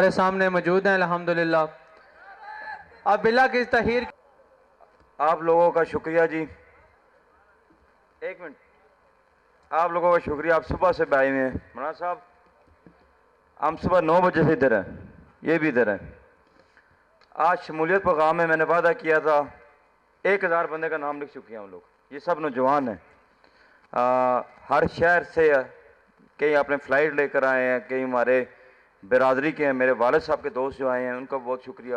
ہمارے سامنے موجود ہیں الحمدللہ۔ اب بلا کس تحیر آپ لوگوں کا شکریہ جی، ایک منٹ، آپ لوگوں کا شکریہ۔ آپ صبح سے آئے ہوئے ہیں مولانا صاحب، ہم صبح 9 بجے سے ادھر ہیں، یہ بھی ادھر ہیں۔ آج شمولیت پیغام میں نے وعدہ کیا تھا 1000 بندے کا نام لکھ چکے ہیں ہم لوگ، یہ سب نوجوان ہیں، ہر شہر سے، کئی اپنے فلائٹ لے کر آئے ہیں، کئی ہمارے برادری کے ہیں، میرے والد صاحب کے دوست جو آئے ہیں ان کا بہت شکریہ۔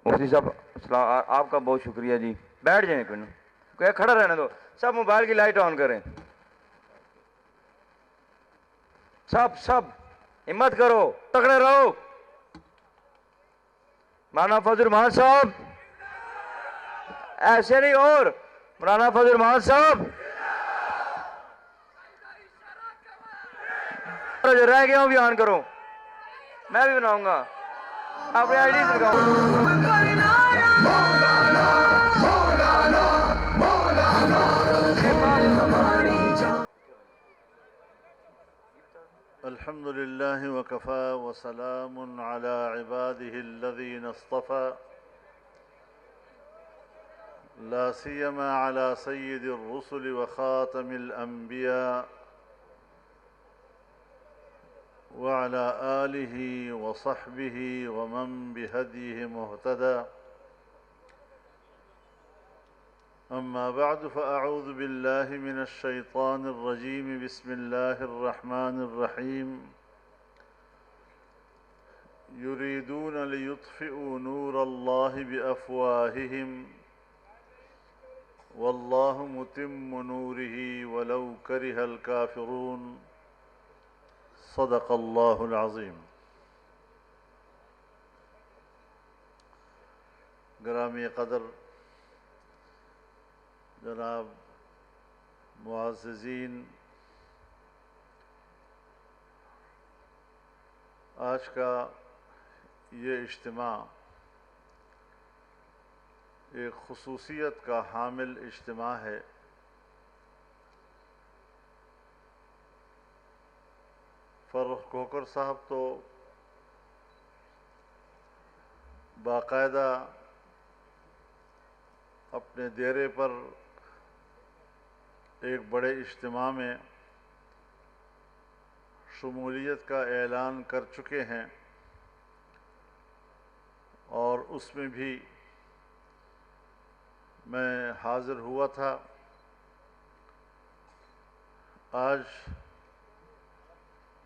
مفتی صاحب آپ کا بہت شکریہ جی۔ بیٹھ جائیں کوئی کھڑا رہنے دو، سب موبائل کی لائٹ آن کریں، سب ہمت کرو، تکڑے رہو۔ مولانا فضل الرحمان صاحب ایسے نہیں، اور مولانا فضل الرحمان صاحب جو رہ گیا ہوں بیان کرو، میں بھی بناؤں گا اپنی آئی ڈی دکھاؤں۔ الحمد لله وكفى وسلام على عباده الذين اصطفى لا سيما على سيد الرسل وخاتم الأنبياء وعلى آله وصحبه ومن بهديه مهتدى. أما بعد فأعوذ بالله من الشيطان الرجيم. بسم الله الرحمن الرحيم. يريدون ليطفئوا نور الله بأفواههم والله متم نوره ولو كره الكافرون. صدق الله العظيم. گرامی قدر جناب معززین، آج کا یہ اجتماع ایک خصوصیت کا حامل اجتماع ہے۔ فرخ کوکر صاحب تو باقاعدہ اپنے ڈیرے پر ایک بڑے اجتماع میں شمولیت کا اعلان کر چکے ہیں، اور اس میں بھی میں حاضر ہوا تھا۔ آج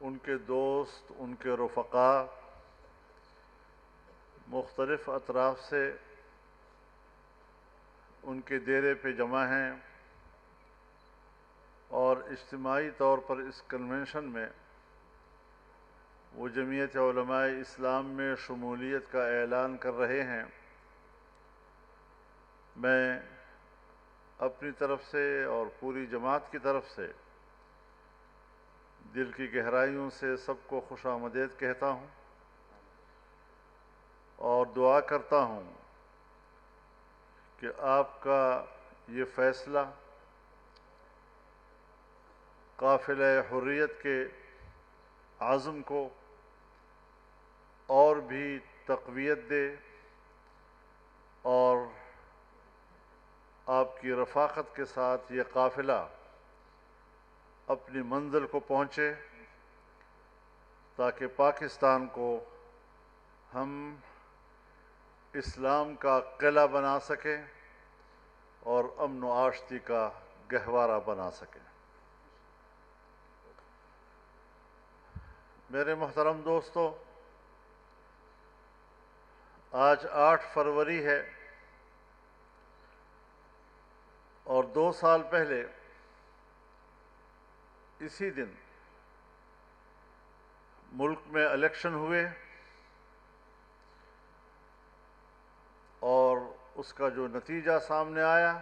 ان کے دوست، ان کے رفقا مختلف اطراف سے ان کے ڈیرے پہ جمع ہیں، اور اجتماعی طور پر اس کنونشن میں وہ جمعیت علماء اسلام میں شمولیت کا اعلان کر رہے ہیں۔ میں اپنی طرف سے اور پوری جماعت کی طرف سے دل کی گہرائیوں سے سب کو خوش آمدید کہتا ہوں، اور دعا کرتا ہوں کہ آپ کا یہ فیصلہ قافلہ حریت کے عزم کو اور بھی تقویت دے، اور آپ کی رفاقت کے ساتھ یہ قافلہ اپنی منزل کو پہنچے، تاکہ پاکستان کو ہم اسلام کا قلعہ بنا سکیں اور امن و آشتی کا گہوارہ بنا سکیں۔ میرے محترم دوستو، آج 8 فروری ہے، اور 2 سال پہلے اسی دن ملک میں الیکشن ہوئے، اور اس کا جو نتیجہ سامنے آیا،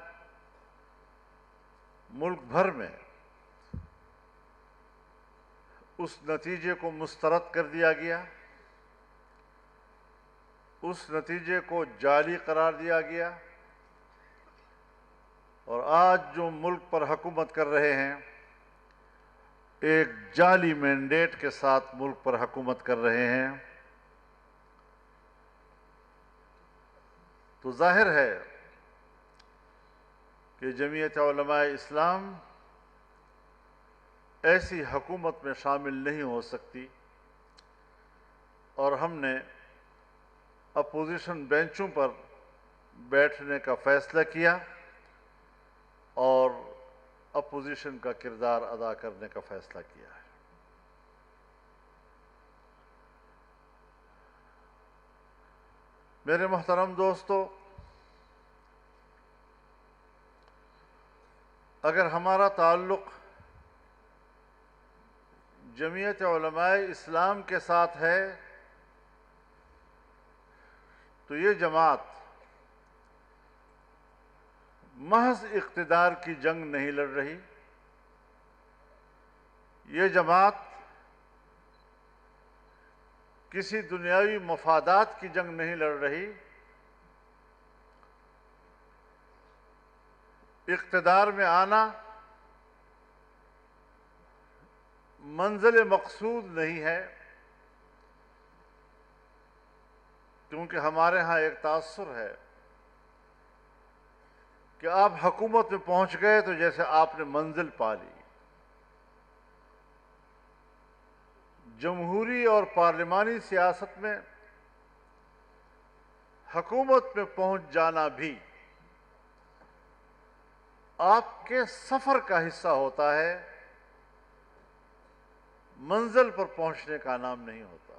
ملک بھر میں اس نتیجے کو مسترد کر دیا گیا، اس نتیجے کو جعلی قرار دیا گیا، اور آج جو ملک پر حکومت کر رہے ہیں ایک جعلی مینڈیٹ کے ساتھ ملک پر حکومت کر رہے ہیں۔ تو ظاہر ہے کہ جمعیت علماء اسلام ایسی حکومت میں شامل نہیں ہو سکتی، اور ہم نے اپوزیشن بینچوں پر بیٹھنے کا فیصلہ کیا اور اپوزیشن کا کردار ادا کرنے کا فیصلہ کیا ہے۔ میرے محترم دوستو، اگر ہمارا تعلق جمعیت علماء اسلام کے ساتھ ہے تو یہ جماعت محض اقتدار کی جنگ نہیں لڑ رہی، یہ جماعت کسی دنیاوی مفادات کی جنگ نہیں لڑ رہی، اقتدار میں آنا منزل مقصود نہیں ہے، کیونکہ ہمارے ہاں ایک تاثر ہے کہ آپ حکومت میں پہنچ گئے تو جیسے آپ نے منزل پا لی۔ جمہوری اور پارلیمانی سیاست میں حکومت میں پہنچ جانا بھی آپ کے سفر کا حصہ ہوتا ہے، منزل پر پہنچنے کا نام نہیں ہوتا۔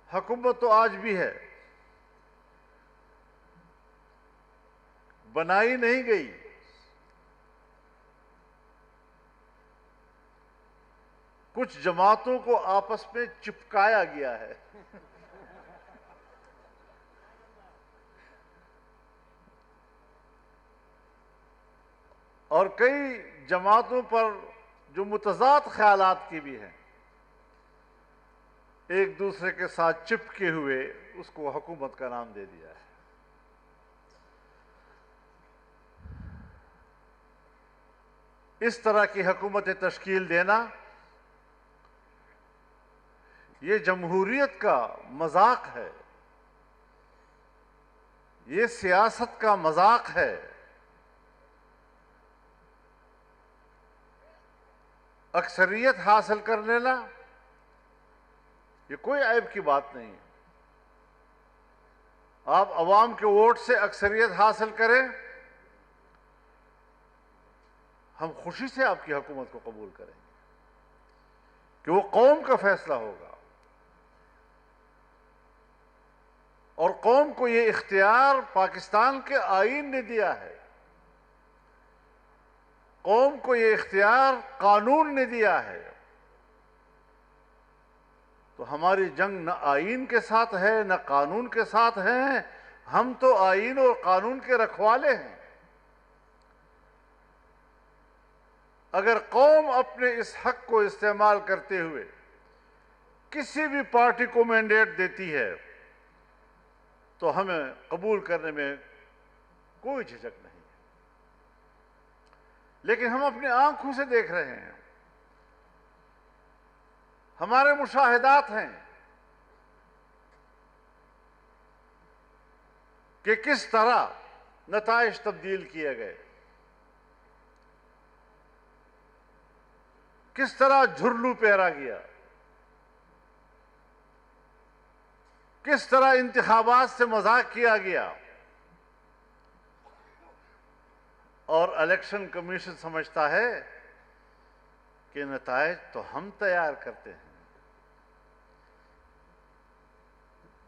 حکومت تو آج بھی ہے، بنائی نہیں گئی، کچھ جماعتوں کو آپس میں چپکایا گیا ہے۔ اور کئی جماعتوں پر جو متضاد خیالات کی بھی ہیں، ایک دوسرے کے ساتھ چپکے ہوئے اس کو حکومت کا نام دے دیا ہے۔ اس طرح کی حکومتیں تشکیل دینا یہ جمہوریت کا مذاق ہے، یہ سیاست کا مذاق ہے۔ اکثریت حاصل کر لینا یہ کوئی عیب کی بات نہیں ہے۔ آپ عوام کے ووٹ سے اکثریت حاصل کریں، ہم خوشی سے آپ کی حکومت کو قبول کریں گے، کہ وہ قوم کا فیصلہ ہوگا، اور قوم کو یہ اختیار پاکستان کے آئین نے دیا ہے، قوم کو یہ اختیار قانون نے دیا ہے۔ تو ہماری جنگ نہ آئین کے ساتھ ہے نہ قانون کے ساتھ ہے، ہم تو آئین اور قانون کے رکھوالے ہیں۔ اگر قوم اپنے اس حق کو استعمال کرتے ہوئے کسی بھی پارٹی کو مینڈیٹ دیتی ہے تو ہمیں قبول کرنے میں کوئی جھجک نہیں، لیکن ہم اپنی آنکھوں سے دیکھ رہے ہیں، ہمارے مشاہدات ہیں کہ کس طرح نتائج تبدیل کیے گئے، کس طرح جھرلو پھیرا گیا، کس طرح انتخابات سے مذاق کیا گیا، اور الیکشن کمیشن سمجھتا ہے کہ نتائج تو ہم تیار کرتے ہیں۔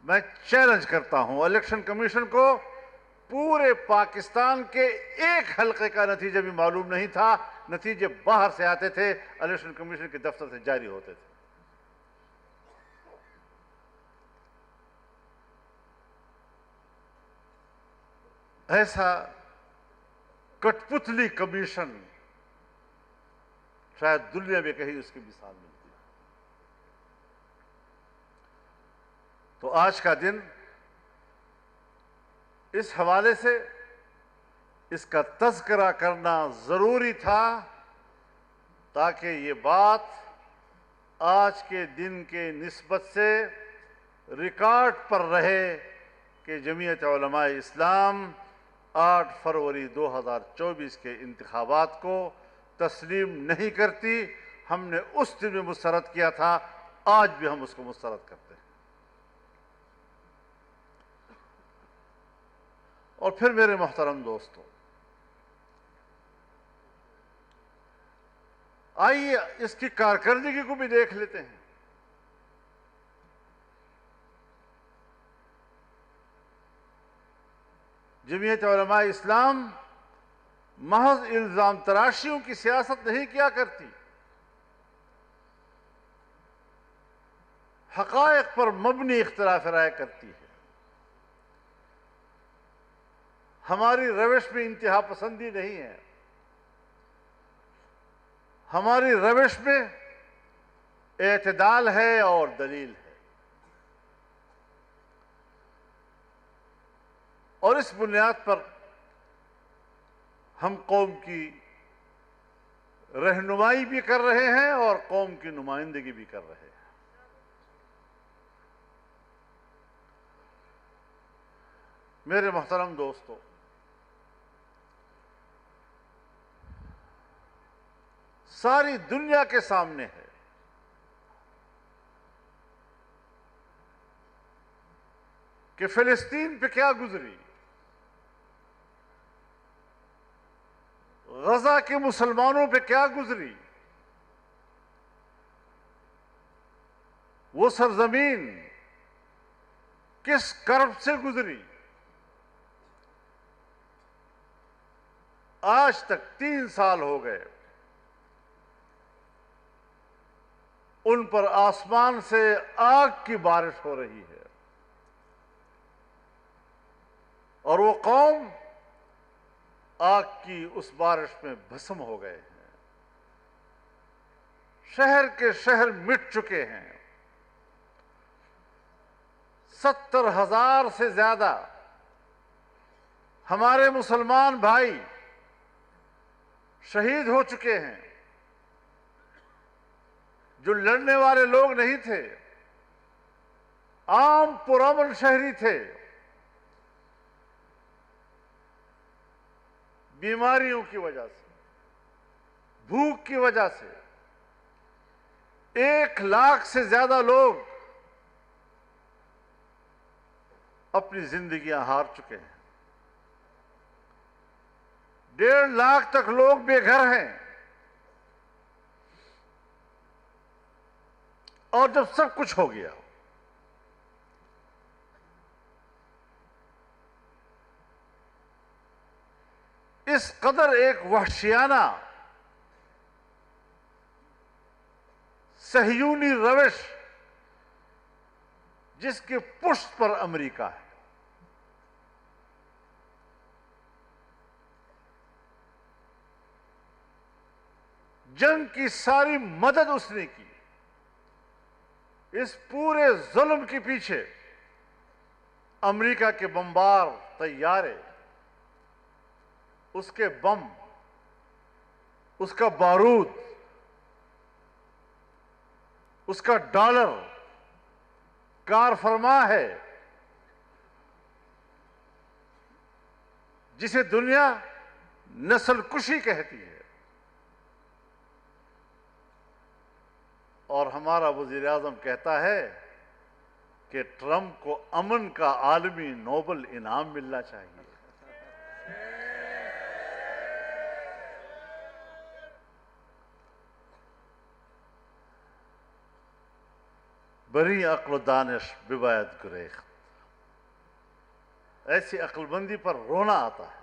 میں چیلنج کرتا ہوں الیکشن کمیشن کو، پورے پاکستان کے ایک حلقے کا نتیجہ بھی معلوم نہیں تھا، نتیجے باہر سے آتے تھے، الیکشن کمیشن کے دفتر سے جاری ہوتے تھے۔ ایسا کٹ پتلی کمیشن شاید دنیا میں کہیں اس کی مثال ملتی ہے۔ تو آج کا دن اس حوالے سے اس کا تذکرہ کرنا ضروری تھا، تاکہ یہ بات آج کے دن کے نسبت سے ریکارڈ پر رہے کہ جمعیت علماء اسلام 8 فروری 2024 کے انتخابات کو تسلیم نہیں کرتی. ہم نے اس دن بھی مسترد کیا تھا، آج بھی ہم اس کو مسترد کرتے ہیں. اور پھر میرے محترم دوستو، آئیے اس کی کارکردگی کو بھی دیکھ لیتے ہیں. جمعیت علماء اسلام محض الزام تراشیوں کی سیاست نہیں کیا کرتی، حقائق پر مبنی اختلاف رائے کرتی ہے. ہماری روش میں انتہا پسندی نہیں ہے، ہماری روش میں اعتدال ہے اور دلیل ہے. اور اس بنیاد پر ہم قوم کی رہنمائی بھی کر رہے ہیں اور قوم کی نمائندگی بھی کر رہے ہیں. میرے محترم دوستو، ساری دنیا کے سامنے ہے کہ فلسطین پہ کیا گزری، غزہ کے مسلمانوں پہ کیا گزری، وہ سرزمین کس کرب سے گزری. آج تک 3 سال ہو گئے ان پر آسمان سے آگ کی بارش ہو رہی ہے، اور وہ قوم آگ کی اس بارش میں بھسم ہو گئے ہیں. شہر کے شہر مٹ چکے ہیں. 70,000 سے زیادہ ہمارے مسلمان بھائی شہید ہو چکے ہیں، جو لڑنے والے لوگ نہیں تھے، عام پرامن شہری تھے. بیماریوں کی وجہ سے، بھوک کی وجہ سے 1 لاکھ سے زیادہ لوگ اپنی زندگیاں ہار چکے ہیں. 1.5 لاکھ تک لوگ بے گھر ہیں. اور جب سب کچھ ہو گیا، اس قدر ایک وحشیانہ صہیونی روش جس کی پشت پر امریکہ ہے، جنگ کی ساری مدد اس نے کی. اس پورے ظلم کے پیچھے امریکہ کے بمبار طیارے، اس کے بم، اس کا بارود، اس کا ڈالر کار فرما ہے، جسے دنیا نسل کشی کہتی ہے. اور ہمارا وزیر اعظم کہتا ہے کہ ٹرمپ کو امن کا عالمی نوبل انعام ملنا چاہیے. بری عقل و دانش بباید گریخت. ایسی عقل مندی پر رونا آتا ہے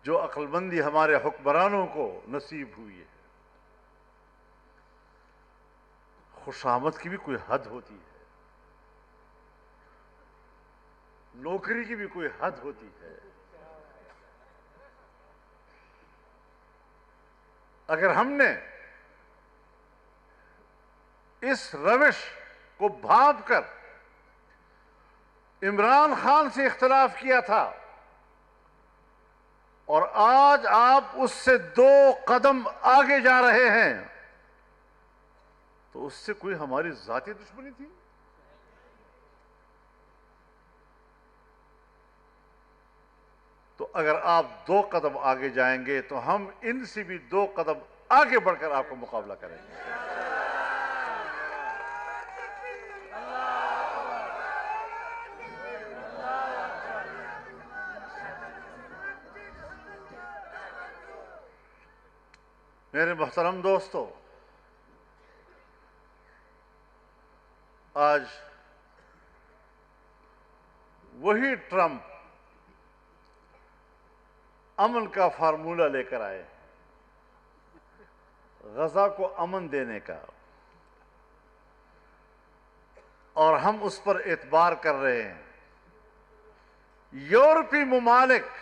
جو عقل مندی ہمارے حکمرانوں کو نصیب ہوئی ہے. خوشامد کی بھی کوئی حد ہوتی ہے، نوکری کی بھی کوئی حد ہوتی ہے. اگر ہم نے اس روش کو بھانپ کر عمران خان سے اختلاف کیا تھا، اور آج آپ اس سے 2 قدم آگے جا رہے ہیں، تو اس سے کوئی ہماری ذاتی دشمنی تھی؟ تو اگر آپ 2 قدم آگے جائیں گے تو ہم ان سے بھی 2 قدم آگے بڑھ کر آپ کا مقابلہ کریں گے. میرے محترم دوستو، آج وہی ٹرمپ امن کا فارمولہ لے کر آئے، غزہ کو امن دینے کا، اور ہم اس پر اعتبار کر رہے ہیں. یورپی ممالک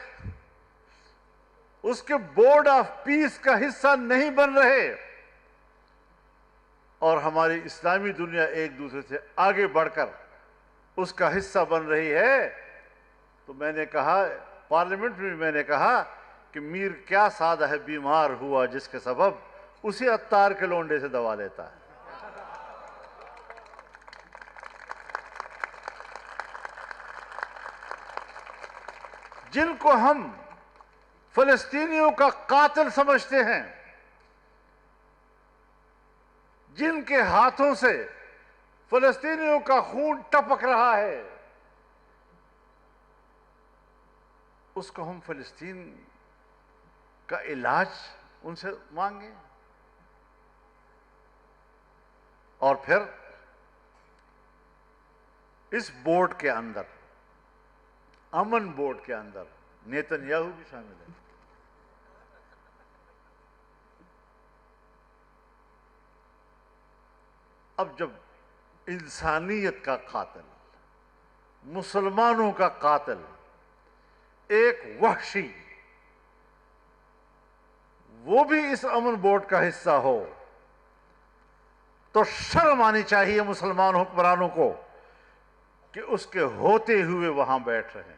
اس کے بورڈ آف پیس کا حصہ نہیں بن رہے، اور ہماری اسلامی دنیا ایک دوسرے سے آگے بڑھ کر اس کا حصہ بن رہی ہے. تو میں نے کہا، پارلیمنٹ میں میں نے کہا کہ میر کیا سادہ ہے بیمار ہوا جس کے سبب اسی عطار کے لونڈے سے دوا لیتا ہے. جن کو ہم فلسطینیوں کا قاتل سمجھتے ہیں، جن کے ہاتھوں سے فلسطینیوں کا خون ٹپک رہا ہے، اس کو ہم فلسطین کا علاج ان سے مانگیں. اور پھر اس بورڈ کے اندر، امن بورڈ کے اندر نیتن یاہو بھی شامل ہے. اب جب انسانیت کا قاتل، مسلمانوں کا قاتل، ایک وحشی، وہ بھی اس امن بورڈ کا حصہ ہو، تو شرم آنی چاہیے مسلمان حکمرانوں کو کہ اس کے ہوتے ہوئے وہاں بیٹھ رہے ہیں.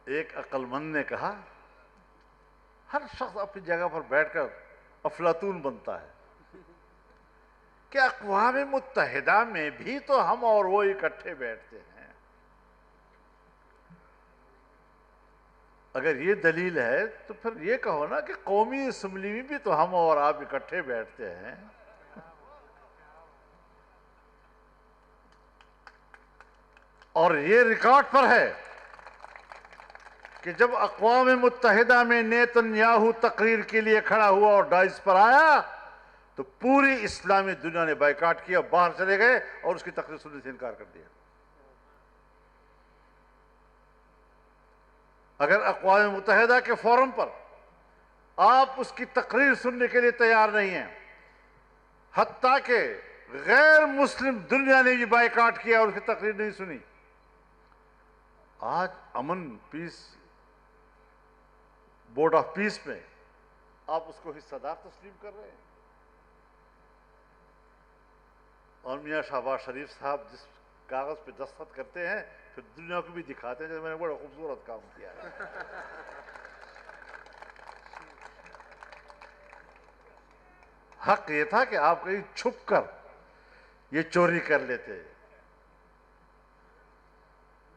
ایک عقل مند نے کہا، ہر شخص اپنی جگہ پر بیٹھ کر افلاطون بنتا ہے، کہ اقوام متحدہ میں بھی تو ہم اور وہ اکٹھے بیٹھتے ہیں. اگر یہ دلیل ہے تو پھر یہ کہو نا کہ قومی اسمبلی میں بھی تو ہم اور آپ اکٹھے بیٹھتے ہیں. اور یہ ریکارڈ پر ہے کہ جب اقوام متحدہ میں نیتن یاہو تقریر کے لیے کھڑا ہوا اور ڈائز پر آیا تو پوری اسلامی دنیا نے بائیکاٹ کیا، باہر چلے گئے اور اس کی تقریر سننے سے انکار کر دیا. اگر اقوام متحدہ کے فورم پر آپ اس کی تقریر سننے کے لیے تیار نہیں ہیں، حتیٰ کہ غیر مسلم دنیا نے بھی بائیکاٹ کیا اور اس کی تقریر نہیں سنی، آج امن پیس بورڈ آف پیس میں آپ اس کو حصہ دار تسلیم کر رہے ہیں. اور میاں شہباز شریف صاحب جس کاغذ پہ دستخط کرتے ہیں پھر دنیا کو بھی دکھاتے ہیں کہ میں نے بڑا خوبصورت کام کیا ہے. حق یہ تھا کہ آپ کہیں چھپ کر یہ چوری کر لیتے،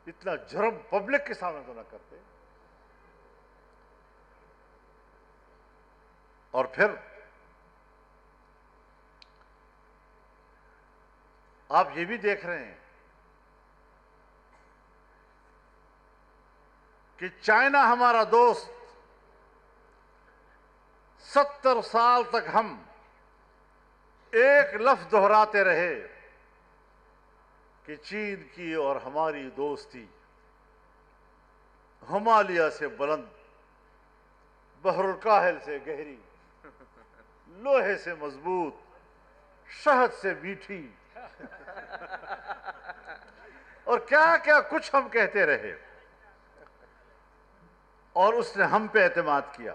اتنا جرم پبلک کے سامنے تو نہ کرتے. اور پھر آپ یہ بھی دیکھ رہے ہیں کہ چائنا ہمارا دوست، 70 سال تک ہم ایک لفظ دہراتے رہے کہ چین کی اور ہماری دوستی ہمالیہ سے بلند، بحر الکاہل سے گہری، لوہے سے مضبوط، شہد سے میٹھی، اور کیا کیا کچھ ہم کہتے رہے. اور اس نے ہم پہ اعتماد کیا.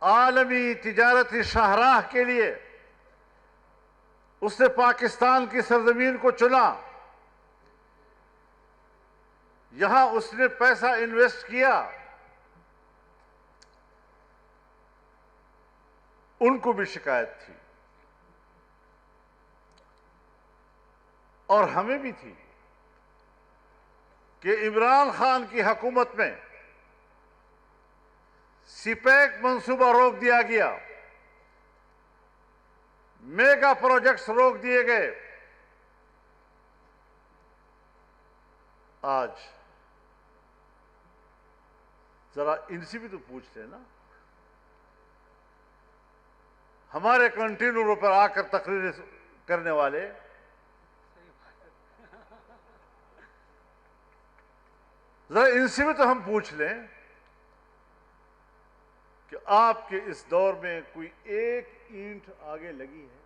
عالمی تجارتی شاہراہ کے لیے اس نے پاکستان کی سرزمین کو چنا. یہاں اس نے پیسہ انویسٹ کیا. ان کو بھی شکایت تھی اور ہمیں بھی تھی کہ عمران خان کی حکومت میں سی پیک منصوبہ روک دیا گیا، میگا پروجیکٹس روک دیے گئے۔ آج ذرا ان سے بھی تو پوچھ لیں نا، ہمارے کنٹینروں پر آ کر تقریر کرنے والے، ذرا ان سے بھی تو ہم پوچھ لیں کہ آپ کے اس دور میں کوئی ایک اینٹ آگے لگی ہے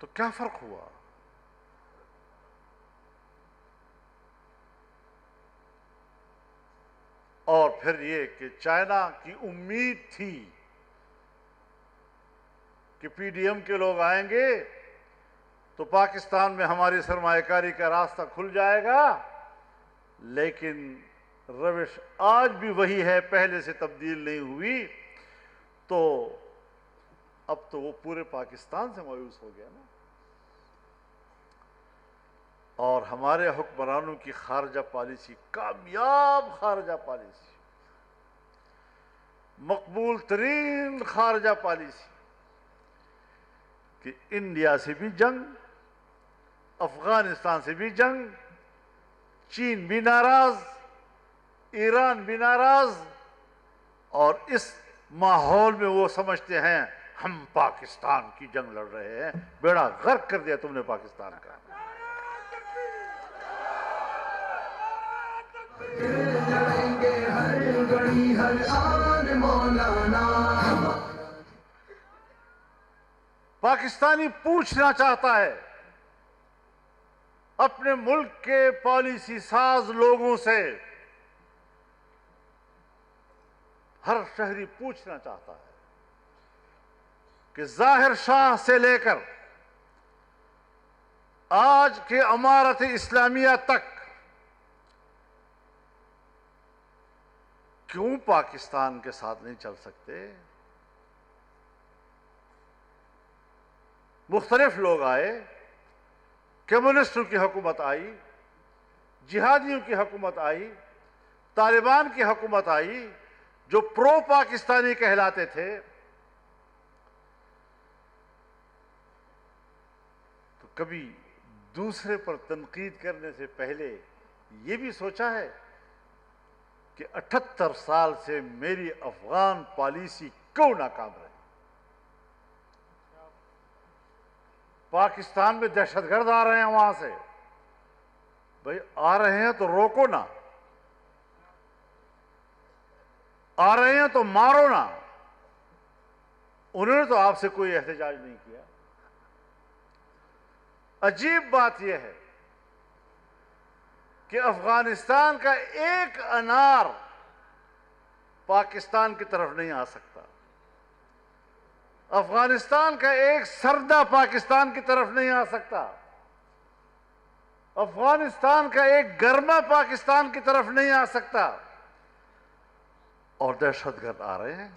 تو کیا فرق ہوا؟ اور پھر یہ کہ چائنا کی امید تھی کہ پی ڈی ایم کے لوگ آئیں گے تو پاکستان میں ہماری سرمایہ کاری کا راستہ کھل جائے گا، لیکن روش آج بھی وہی ہے، پہلے سے تبدیل نہیں ہوئی، تو اب تو وہ پورے پاکستان سے مایوس ہو گیا نا۔ اور ہمارے حکمرانوں کی خارجہ پالیسی، کامیاب خارجہ پالیسی، مقبول ترین خارجہ پالیسی، کہ انڈیا سے بھی جنگ، افغانستان سے بھی جنگ، چین بھی ناراض، ایران بھی ناراض، اور اس ماحول میں وہ سمجھتے ہیں ہم پاکستان کی جنگ لڑ رہے ہیں۔ بیڑا غرق کر دیا تم نے پاکستان کا۔ پاکستانی پوچھنا چاہتا ہے اپنے ملک کے پالیسی ساز لوگوں سے، ہر شہری پوچھنا چاہتا ہے کہ ظاہر شاہ سے لے کر آج کے امارت اسلامیہ تک کیوں پاکستان کے ساتھ نہیں چل سکتے؟ مختلف لوگ آئے، کمیونسٹوں کی حکومت آئی، جہادیوں کی حکومت آئی، طالبان کی حکومت آئی، جو پرو پاکستانی کہلاتے تھے، تو کبھی دوسرے پر تنقید کرنے سے پہلے یہ بھی سوچا ہے کہ 78 سال سے میری افغان پالیسی کیوں ناکام رہی؟ پاکستان میں دہشت گرد آ رہے ہیں وہاں سے، بھئی آ رہے ہیں تو روکو نا، آ رہے ہیں تو مارو نا۔ انہوں نے تو آپ سے کوئی احتجاج نہیں کیا۔ عجیب بات یہ ہے کہ افغانستان کا ایک انار پاکستان کی طرف نہیں آ سکتا، افغانستان کا ایک سردہ پاکستان کی طرف نہیں آ سکتا، افغانستان کا ایک گرما پاکستان کی طرف نہیں آ سکتا، اور دہشت گرد آ رہے ہیں۔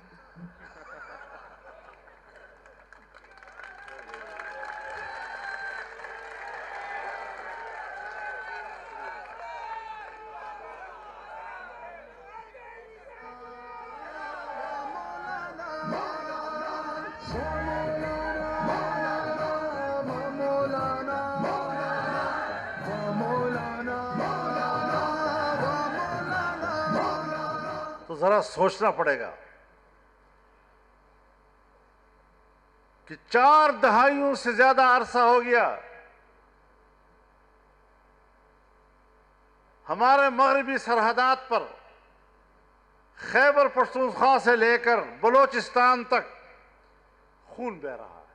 تو ذرا سوچنا پڑے گا کہ 4 دہائیوں سے زیادہ عرصہ ہو گیا ہمارے مغربی سرحدات پر، خیبر پختونخوا سے لے کر بلوچستان تک خون بہہ رہا ہے۔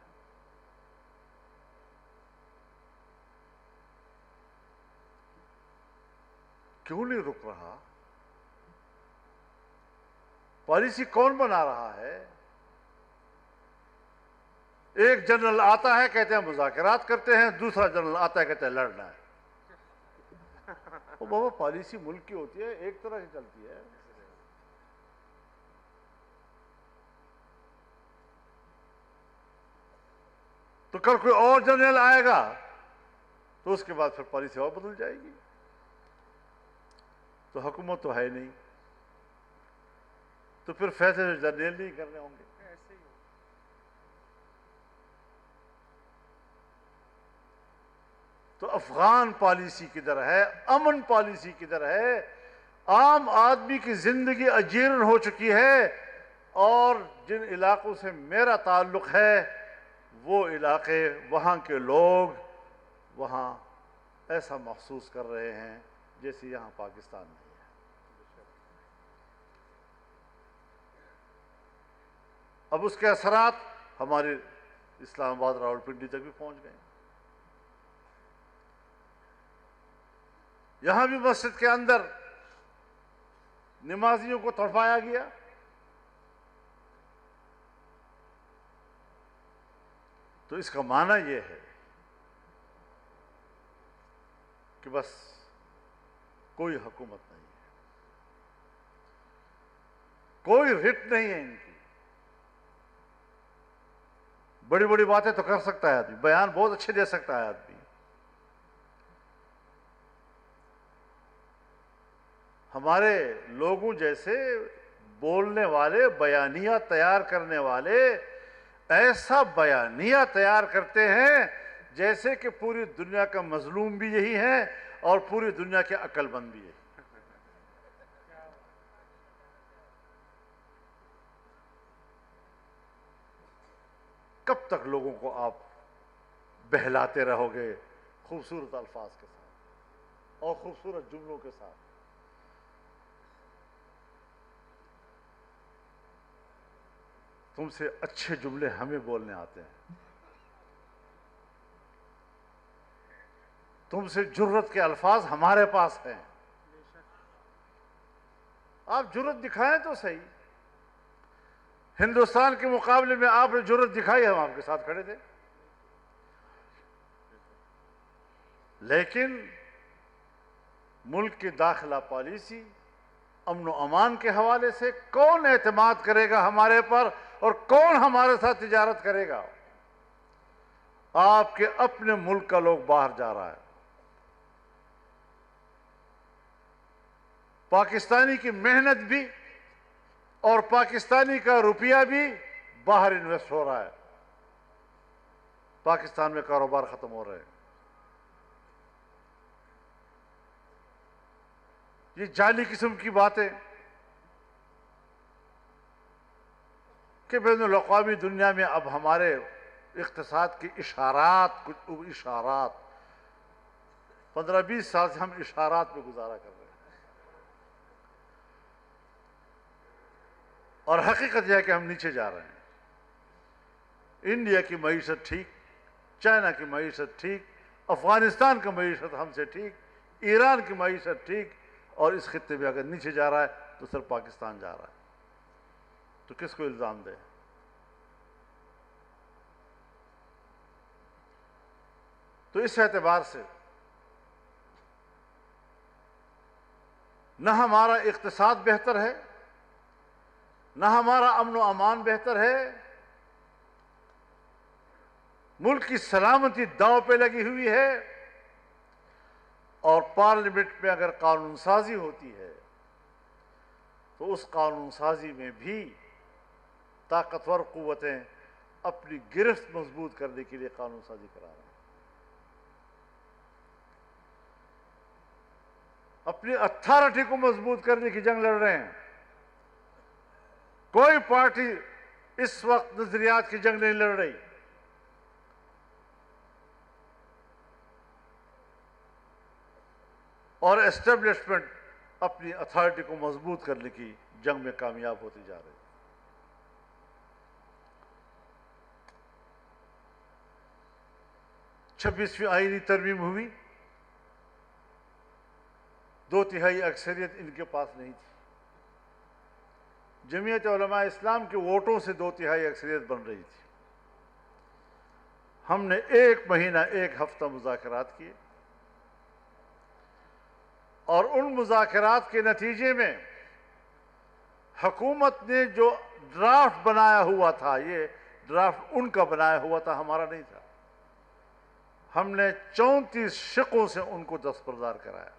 کیوں نہیں رک رہا؟ پالیسی کون بنا رہا ہے؟ ایک جنرل آتا ہے کہتے ہیں مذاکرات کرتے ہیں، دوسرا جنرل آتا ہے کہتے ہیں لڑنا ہے۔ وہ بابا پالیسی ملک کی ہوتی ہے، ایک طرح سے چلتی ہے۔ تو کل کوئی اور جنرل آئے گا تو اس کے بعد پھر پالیسی اور بدل جائے گی. تو حکومت تو ہے نہیں, تو پھر فیصلے جنرل نہیں کرنے ہوں گے. تو افغان پالیسی کدھر ہے, امن پالیسی کدھر ہے؟ عام آدمی کی زندگی اجیرن ہو چکی ہے, اور جن علاقوں سے میرا تعلق ہے وہ علاقے, وہاں کے لوگ وہاں ایسا محسوس کر رہے ہیں جیسے یہاں پاکستان نہیں ہے. اب اس کے اثرات ہمارے اسلام آباد راولپنڈی تک بھی پہنچ گئے. یہاں بھی مسجد کے اندر نمازیوں کو تڑپایا گیا. تو اس کا معنی یہ ہے کہ بس کوئی حکومت نہیں ہے, کوئی رٹ نہیں ہے ان کی. بڑی بڑی باتیں تو کر سکتا ہے آدمی, بیان بہت اچھے دے سکتا ہے آدمی, ہمارے لوگوں جیسے بولنے والے, بیانیہ تیار کرنے والے ایسا بیانیہ تیار کرتے ہیں جیسے کہ پوری دنیا کا مظلوم بھی یہی ہے اور پوری دنیا کے عقل مند بھی یہی. کب تک لوگوں کو آپ بہلاتے رہو گے خوبصورت الفاظ کے ساتھ اور خوبصورت جملوں کے ساتھ؟ تم سے اچھے جملے ہمیں بولنے آتے ہیں, تم سے جرت کے الفاظ ہمارے پاس ہیں. آپ جرت دکھائیں تو صحیح. ہندوستان کے مقابلے میں آپ نے جرت دکھائی, ہم آپ کے ساتھ کھڑے تھے. لیکن ملک کی داخلہ پالیسی, امن و امان کے حوالے سے کون اعتماد کرے گا ہمارے پر, اور کون ہمارے ساتھ تجارت کرے گا؟ آپ کے اپنے ملک کا لوگ باہر جا رہا ہے. پاکستانی کی محنت بھی اور پاکستانی کا روپیہ بھی باہر انویسٹ ہو رہا ہے, پاکستان میں کاروبار ختم ہو رہے ہیں. یہ جعلی قسم کی باتیں کہ بین الاقوامی دنیا میں اب ہمارے اقتصاد کی اشارات, کچھ اشارات 15-20 سال سے ہم اشارات میں گزارا کر رہے ہیں, اور حقیقت یہ ہے کہ ہم نیچے جا رہے ہیں. انڈیا کی معیشت ٹھیک, چائنا کی معیشت ٹھیک, افغانستان کی معیشت ہم سے ٹھیک, ایران کی معیشت ٹھیک, اور اس خطے میں اگر نیچے جا رہا ہے تو صرف پاکستان جا رہا ہے. تو کس کو الزام دے؟ تو اس اعتبار سے نہ ہمارا اقتصاد بہتر ہے, نہ ہمارا امن و امان بہتر ہے, ملک کی سلامتی داؤ پہ لگی ہوئی ہے. اور پارلیمنٹ میں اگر قانون سازی ہوتی ہے تو اس قانون سازی میں بھی طاقتور قوتیں اپنی گرفت مضبوط کرنے کے لیے قانون سازی کرا رہے ہیں, اپنی اتھارٹی کو مضبوط کرنے کی جنگ لڑ رہے ہیں. کوئی پارٹی اس وقت نظریات کی جنگ نہیں لڑ رہی. اور اسٹیبلشمنٹ اپنی اتھارٹی کو مضبوط کرنے کی جنگ میں کامیاب ہوتی جا رہی ہے. 26ویں آئینی ترمیم ہوئی, 2/3 اکثریت ان کے پاس نہیں تھی. جمعیت علماء اسلام کے ووٹوں سے 2/3 اکثریت بن رہی تھی. ہم نے 1 مہینہ 1 ہفتہ مذاکرات کیے, اور ان مذاکرات کے نتیجے میں حکومت نے جو ڈرافٹ بنایا ہوا تھا, یہ ڈرافٹ ان کا بنایا ہوا تھا, ہمارا نہیں تھا. ہم نے 34 شقوں سے ان کو دستبردار کرایا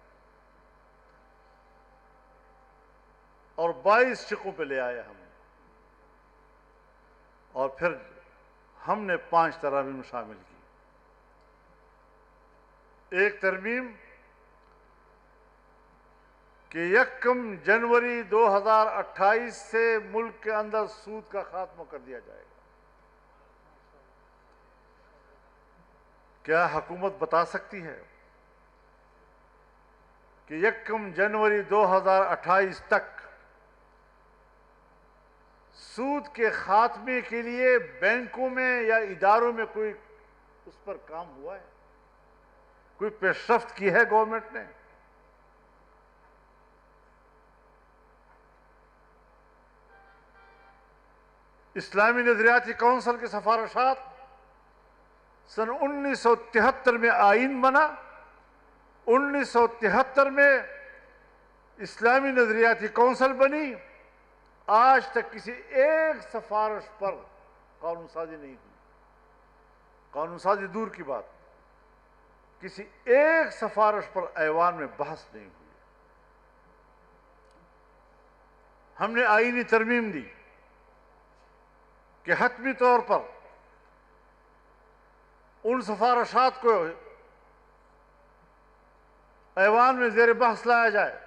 اور 22 شقوں پہ لے آئے ہم، اور پھر ہم نے 5 ترامیم شامل کی۔ ایک ترمیم کہ 1 جنوری 2028 سے ملک کے اندر سود کا خاتمہ کر دیا جائے گا۔ کیا حکومت بتا سکتی ہے کہ 1 جنوری 2028 تک سود کے خاتمے کے لیے بینکوں میں یا اداروں میں کوئی اس پر کام ہوا ہے؟ کوئی پیش رفت کی ہے گورنمنٹ نے؟ اسلامی نظریاتی کونسل کی سفارشات، سن 1973 میں آئین بنا، 1973 میں اسلامی نظریاتی کونسل بنی، آج تک کسی ایک سفارش پر قانون سازی نہیں ہوئی۔ قانون سازی دور کی بات، کسی ایک سفارش پر ایوان میں بحث نہیں ہوئی۔ ہم نے آئینی ترمیم دی کہ حتمی طور پر ان سفارشات کو ایوان میں زیر بحث لایا جائے۔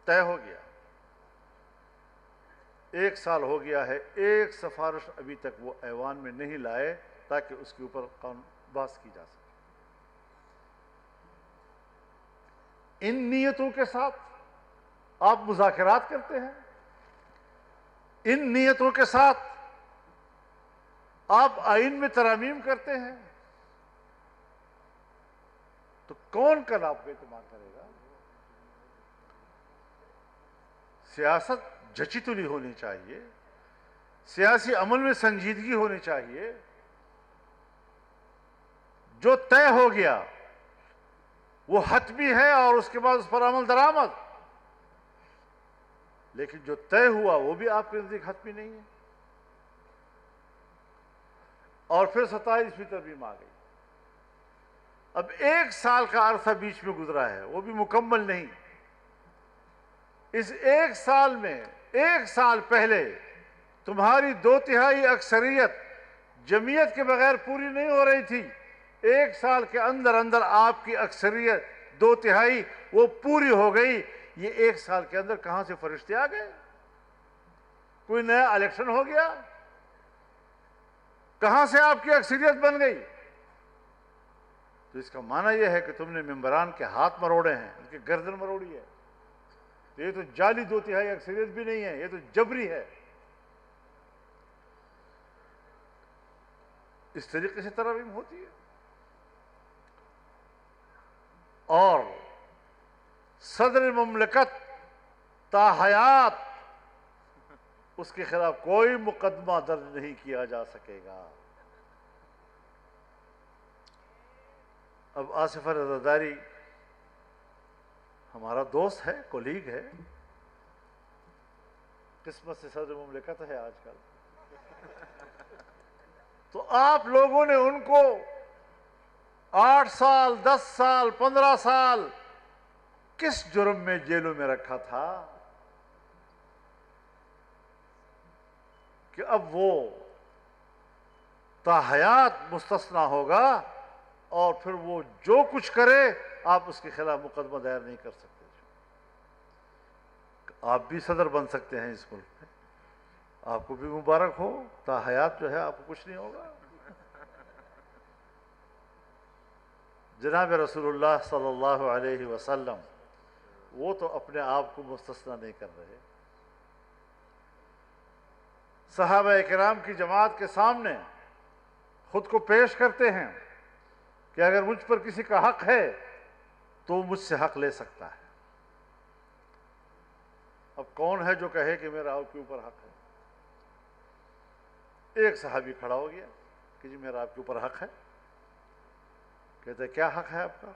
طے ہو گیا، 1 سال ہو گیا ہے، ایک سفارش ابھی تک وہ ایوان میں نہیں لائے تاکہ اس کے اوپر بحث کی جا سکے۔ ان نیتوں کے ساتھ آپ مذاکرات کرتے ہیں، ان نیتوں کے ساتھ آپ آئین میں ترامیم کرتے ہیں، تو کون کل آپ کو اعتماد کرے گا؟ سیاست جچی تلی ہونی چاہیے، سیاسی عمل میں سنجیدگی ہونی چاہیے۔ جو طے ہو گیا وہ حتمی ہے اور اس کے بعد اس پر عمل درآمد، لیکن جو طے ہوا وہ بھی آپ کے نزدیک حتمی نہیں ہے۔ اور پھر 27ویں ترمیم آ گئی۔ اب 1 سال کا عرصہ بیچ میں گزرا ہے، وہ بھی مکمل نہیں۔ اس 1 سال میں 1 سال پہلے تمہاری 2/3 اکثریت جمعیت کے بغیر پوری نہیں ہو رہی تھی، 1 سال کے اندر اندر آپ کی اکثریت 2/3 وہ پوری ہو گئی۔ یہ 1 سال کے اندر کہاں سے فرشتے آ گئے؟ کوئی نیا الیکشن ہو گیا؟ کہاں سے آپ کی اکثریت بن گئی؟ تو اس کا معنی یہ ہے کہ تم نے ممبران کے ہاتھ مروڑے ہیں، ان کی گردن مروڑی ہے۔ تو یہ تو جعلی 2/3 اکثریت بھی نہیں ہے، یہ تو جبری ہے۔ اس طریقے سے ترمیم ہوتی ہے۔ اور صدر مملکت تا حیات اس کے خلاف کوئی مقدمہ درج نہیں کیا جا سکے گا۔ اب آصف رضاداری ہمارا دوست ہے، کولیگ ہے، قسمت سے صدر مملکت ہے آج کل، تو آپ لوگوں نے ان کو 8 سال 10 سال 15 سال کس جرم میں جیلوں میں رکھا تھا کہ اب وہ تا حیات مستثنی ہوگا اور پھر وہ جو کچھ کرے آپ اس کے خلاف مقدمہ دائر نہیں کر سکتے؟ آپ بھی صدر بن سکتے ہیں اس ملک میں، آپ کو بھی مبارک ہو، تا حیات جو ہے آپ کو کچھ نہیں ہوگا۔ جناب رسول اللہ صلی اللہ علیہ وسلم وہ تو اپنے آپ کو مستثنی نہیں کر رہے، صحابہ کرام کی جماعت کے سامنے خود کو پیش کرتے ہیں کہ اگر مجھ پر کسی کا حق ہے تو وہ مجھ سے حق لے سکتا ہے۔ اب کون ہے جو کہے کہ میرا آپ کے اوپر حق ہے؟ ایک صحابی کھڑا ہو گیا کہ جی میرا آپ کے اوپر حق ہے۔ کہتے ہیں کیا حق ہے آپ کا؟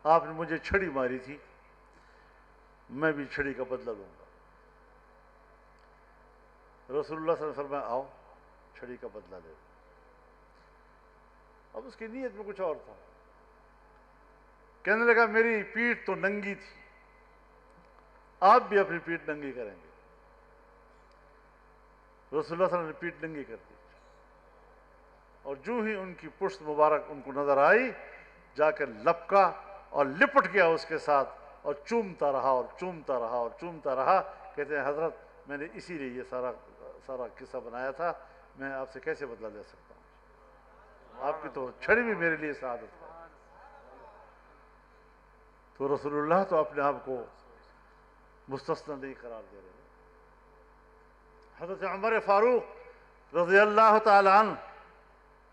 آپ نے مجھے چھڑی ماری تھی، میں بھی چھڑی کا بدلہ لوں گا۔ رسول اللہ صلی اللہ علیہ وسلم آؤ چھڑی کا بدلہ لے۔ اب اس کی نیت میں کچھ اور تھا. کہنے لگا میری پیٹھ تو ننگی تھی, آپ بھی اپنی پیٹھ ننگی کریں گے. رسول اللہ صلی اللہ علیہ وسلم نے پیٹھ ننگی کر دی, اور جو ہی ان کی پشت مبارک ان کو نظر آئی, جا کر لپکا اور لپٹ گیا اس کے ساتھ, اور چومتا رہا اور چومتا رہا اور چومتا رہا. کہتے ہیں حضرت میں نے اسی لیے یہ سارا قصہ بنایا تھا, میں آپ سے کیسے بدلہ لے سکتا ہوں, آپ کی تو چھڑی بھی میرے لیے سعادت ہے. تو رسول اللہ تو اپنے آپ کو مستثنی نہیں قرار دے رہے. حضرت عمر فاروق رضی اللہ تعالی عنہ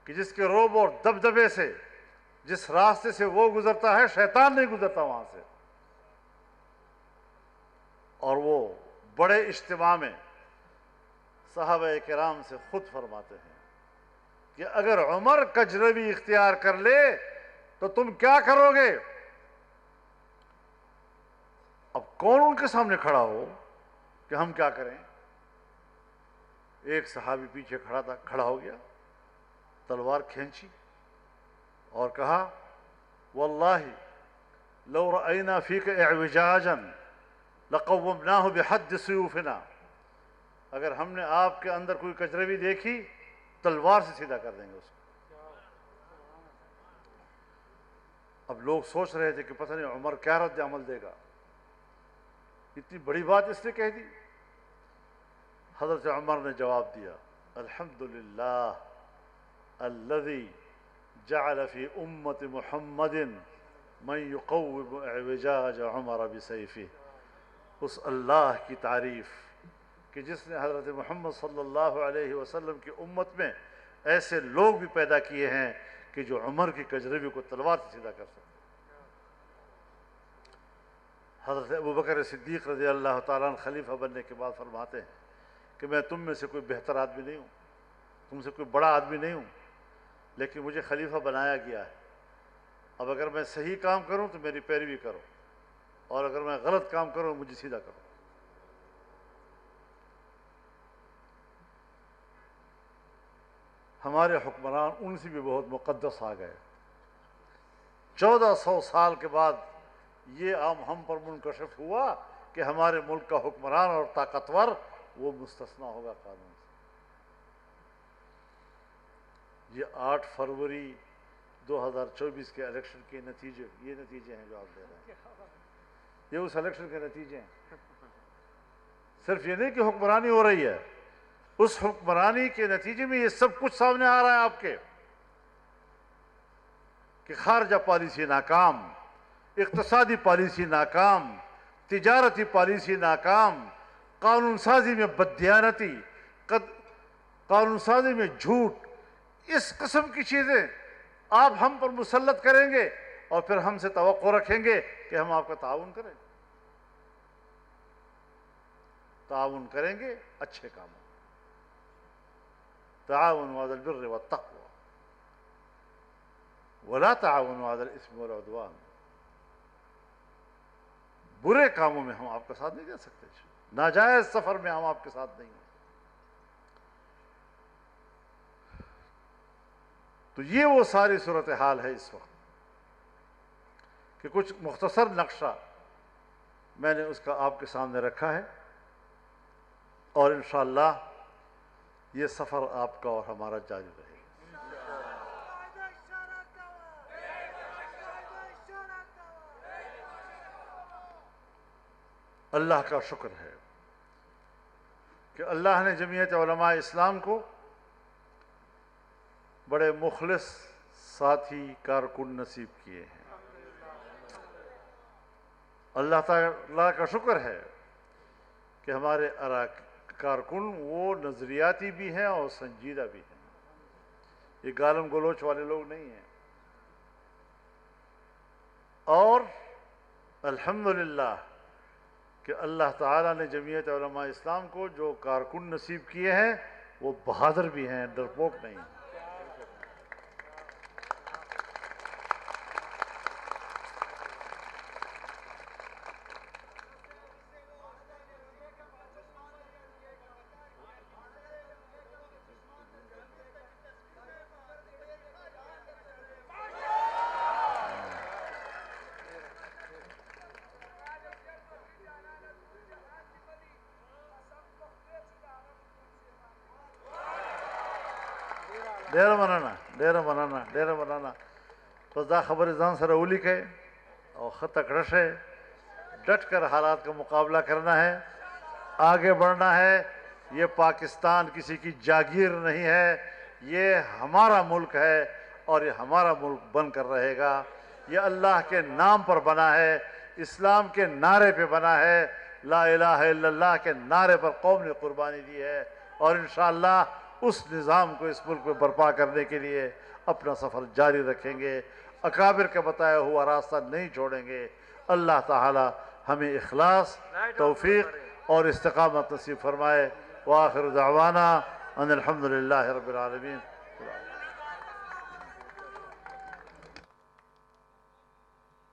کہ جس کے روب اور دبدبے سے جس راستے سے وہ گزرتا ہے شیطان نہیں گزرتا وہاں سے, اور وہ بڑے اجتماع میں صحابہ کرام سے خود فرماتے ہیں کہ اگر عمر کجروی اختیار کر لے تو تم کیا کرو گے؟ اب کون ان کے سامنے کھڑا ہو کہ ہم کیا کریں؟ ایک صحابی پیچھے کھڑا ہو گیا, تلوار کھینچی اور کہا واللہ لو رأینا فیک اعوجاجا لقومناہ بحد سیوفنا, اگر ہم نے آپ کے اندر کوئی کجروی دیکھی تلوار سے سیدھا کر دیں گے اس کو. اب لوگ سوچ رہے تھے کہ پتہ نہیں عمر کیا رد عمل دے گا, اتنی بڑی بات اس نے کہہ دی. حضرت عمر نے جواب دیا الحمدللہ الذی جعل فی امت محمد من یقوم اعوجاج عمر بسیفہ. اس اللہ کی تعریف کہ جس نے حضرت محمد صلی اللہ علیہ وسلم کی امت میں ایسے لوگ بھی پیدا کیے ہیں کہ جو عمر کی کجروی کو تلوار سے سیدھا کر سکتے. حضرت ابوبکر صدیق رضی اللہ تعالیٰ عنہ خلیفہ بننے کے بعد فرماتے ہیں کہ میں تم میں سے کوئی بہتر آدمی نہیں ہوں, تم سے کوئی بڑا آدمی نہیں ہوں, لیکن مجھے خلیفہ بنایا گیا ہے. اب اگر میں صحیح کام کروں تو میری پیروی کرو, اور اگر میں غلط کام کروں مجھے سیدھا کرو. ہمارے حکمران ان سے بھی بہت مقدس آ گئے. 1400 سال کے بعد یہ ہم پر منکشف ہوا کہ ہمارے ملک کا حکمران اور طاقتور وہ مستثنی ہوگا قانون سے. یہ 8 فروری 2024 کے الیکشن کے نتیجے, یہ نتیجے ہیں جو آپ دے رہے ہیں, یہ اس الیکشن کے نتیجے ہیں. صرف یہ نہیں کہ حکمرانی ہو رہی ہے, اس حکمرانی کے نتیجے میں یہ سب کچھ سامنے آ رہا ہے آپ کے, کہ خارجہ پالیسی ناکام, اقتصادی پالیسی ناکام, تجارتی پالیسی ناکام, قانون سازی میں بددیانتی, قانون سازی میں جھوٹ, اس قسم کی چیزیں آپ ہم پر مسلط کریں گے اور پھر ہم سے توقع رکھیں گے کہ ہم آپ کا تعاون کریں. تعاون کریں گے اچھے کاموں, تعاونوا علی البر والتقوی ولا تعاونوا علی الاثم والعدوان. برے کاموں میں ہم آپ کا ساتھ نہیں دے سکتے, ناجائز سفر میں ہم آپ کے ساتھ نہیں ہیں. تو یہ وہ ساری صورتحال ہے اس وقت کہ کچھ مختصر نقشہ میں نے اس کا آپ کے سامنے رکھا ہے, اور انشاءاللہ یہ سفر آپ کا اور ہمارا جاری رہے. اللہ کا شکر ہے کہ اللہ نے جمعیت علماء اسلام کو بڑے مخلص ساتھی کارکن نصیب کیے ہیں. اللہ تعالیٰ کا شکر ہے کہ ہمارے کارکن وہ نظریاتی بھی ہیں اور سنجیدہ بھی ہیں, یہ گالم گلوچ والے لوگ نہیں ہیں. اور الحمدللہ کہ اللہ تعالیٰ نے جمعیت علماء اسلام کو جو کارکن نصیب کیے ہیں وہ بہادر بھی ہیں, ڈرپوک نہیں ہیں. ډیره مننه بس دا خبر ځان سره ولیکئ اور خط تک رشے ڈٹ کر حالات کا مقابلہ کرنا ہے، آگے بڑھنا ہے. یہ پاکستان کسی کی جاگیر نہیں ہے، یہ ہمارا ملک ہے اور یہ ہمارا ملک بن کر رہے گا. یہ اللہ کے نام پر بنا ہے، اسلام کے نعرے پہ بنا ہے، لا الہ الا اللہ کے نعرے پر قوم نے قربانی دی ہے، اور انشاءاللہ اس نظام کو اس ملک میں برپا کرنے کے لیے اپنا سفر جاری رکھیں گے. اکابر کا بتایا ہوا راستہ نہیں چھوڑیں گے. اللہ تعالی ہمیں اخلاص، توفیق اور استقامت نصیب فرمائے. وآخر دعوانا ان الحمدللہ رب العالمین.